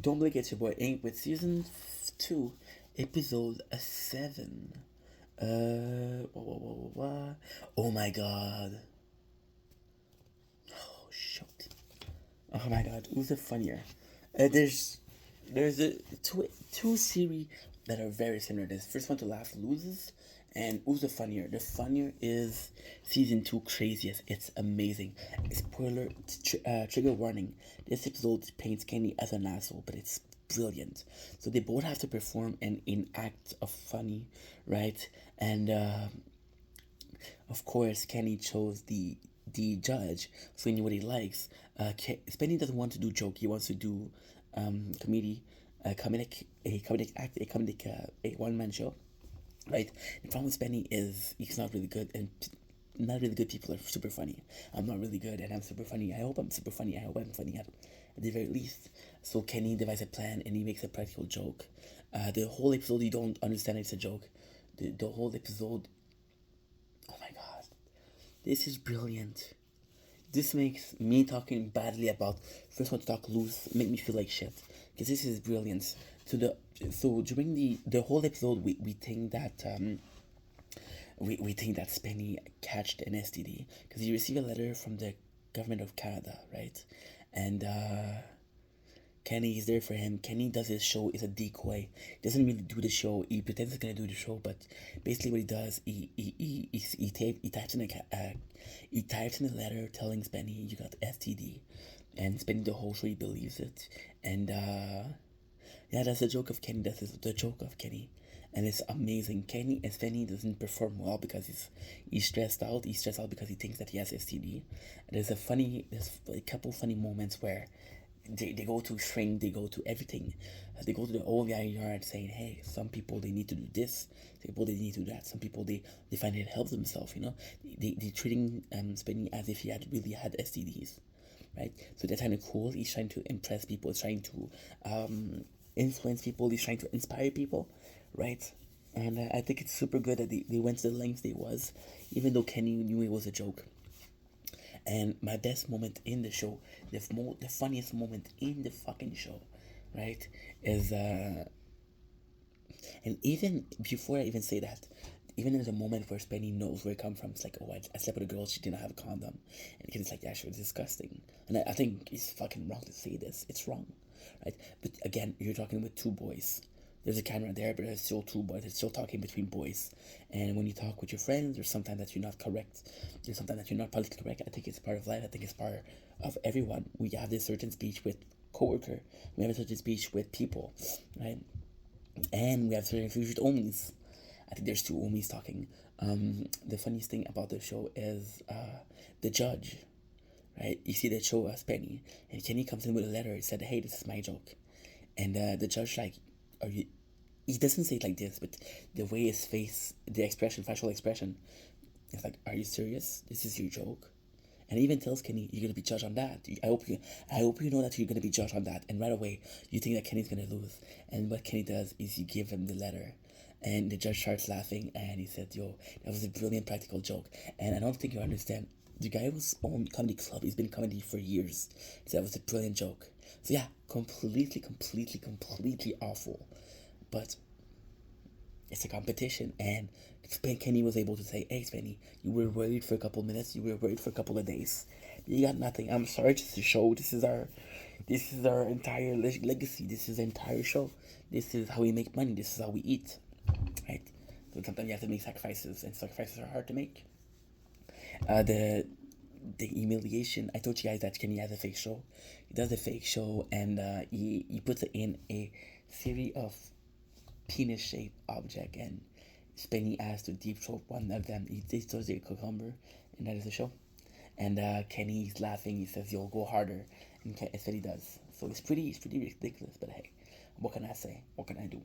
Don't Blink, it's your boy Ink with season 2, episode 7. Oh my god. Oh, shoot. Oh my god, who's the funnier? There's two series that are very similar. This first one to laugh loses, and who's the funnier? The funnier is season 2 craziest. It's amazing. Spoiler, trigger warning. This episode paints Kenny as an asshole, but it's brilliant. So they both have to perform an act of funny, right? And of course, Kenny chose the judge, so he knew what he likes. Spenny doesn't want to do joke. He wants to do comedy, comedic act, a one man show, right? The problem with Spenny is he's not really good, and not really good people are super funny. I'm not really good, and I'm super funny. I hope I'm super funny. I hope I'm funny at the very least. So Kenny devises a plan, and he makes a practical joke. The whole episode, you don't understand it's a joke. The whole episode, oh my god, this is brilliant. This makes me talking badly about first one to talk loose make me feel like shit, because this is brilliant. So during the whole episode, we think that we think that Spenny catched an STD because he received a letter from the government of Canada, right? And Kenny is there for him. Kenny does his show is a decoy. He doesn't really do the show. He pretends he's gonna do the show, but basically what he does, he types in a letter telling Spenny you got STD, and Spenny the whole show he believes it, and yeah, that's the joke of Kenny. That's the joke of Kenny, and it's amazing. Kenny and Spenny doesn't perform well because he's stressed out. He's stressed out because he thinks that he has STD. There's a couple funny moments where they go to shrink, they go to everything. They go to the old guy yard saying, hey, some people they need to do this, some people they need to do that, some people they find it helps themselves, you know. They treating Spenny as if he had really had STDs, right? So that's kind of cool. He's trying to impress people, he's trying to influence people, he's trying to inspire people, right? And I think it's super good that they went to the lengths they was, even though Kenny knew it was a joke. And my best moment in the show, the funniest moment in the fucking show, right, is and even before I even say that, even in the moment where Spenny knows where it comes from, it's like, oh, I slept with a girl, she didn't have a condom, and the kid is like, yeah, she was disgusting, and I think it's fucking wrong to say this. It's wrong, right? But again, you're talking with two boys. There's a camera there, but there's still two boys. It's still talking between boys. And when you talk with your friends, there's sometimes that you're not correct. There's sometimes that you're not politically correct. I think it's part of life. I think it's part of everyone. We have this certain speech with coworker. We have a certain speech with people, right? And we have certain speech with homies. I think there's two homies talking. The funniest thing about the show is the judge, right? You see that show as Penny, and Kenny comes in with a letter. He said, "Hey, this is my joke," and the judge like, "Are you?" He doesn't say it like this, but the way his face, the expression, facial expression, it's like, "Are you serious? This is your joke?" And he even tells Kenny, "You're gonna be judged on that. I hope you know that you're gonna be judged on that." And right away, you think that Kenny's gonna lose. And what Kenny does is you give him the letter, and the judge starts laughing, and he said, "Yo, that was a brilliant practical joke." And I don't think you understand. The guy was on comedy club. He's been comedy for years. So that was a brilliant joke. So yeah, completely awful. But it's a competition, and Kenny was able to say, "Hey, Spenny, you were worried for a couple minutes. You were worried for a couple of days. You got nothing. I'm sorry to show. This is our entire legacy. This is the entire show. This is how we make money. This is how we eat, right? So sometimes you have to make sacrifices, and sacrifices are hard to make. The humiliation. I told you guys that Kenny has a fake show. He does a fake show, and he puts it in a series of penis-shaped object, and Spenny has to deep throat one of them. He throws a cucumber, and that is the show. And Kenny's laughing. He says, "You'll go harder," and Spenny does. So it's pretty ridiculous. But hey, what can I say? What can I do?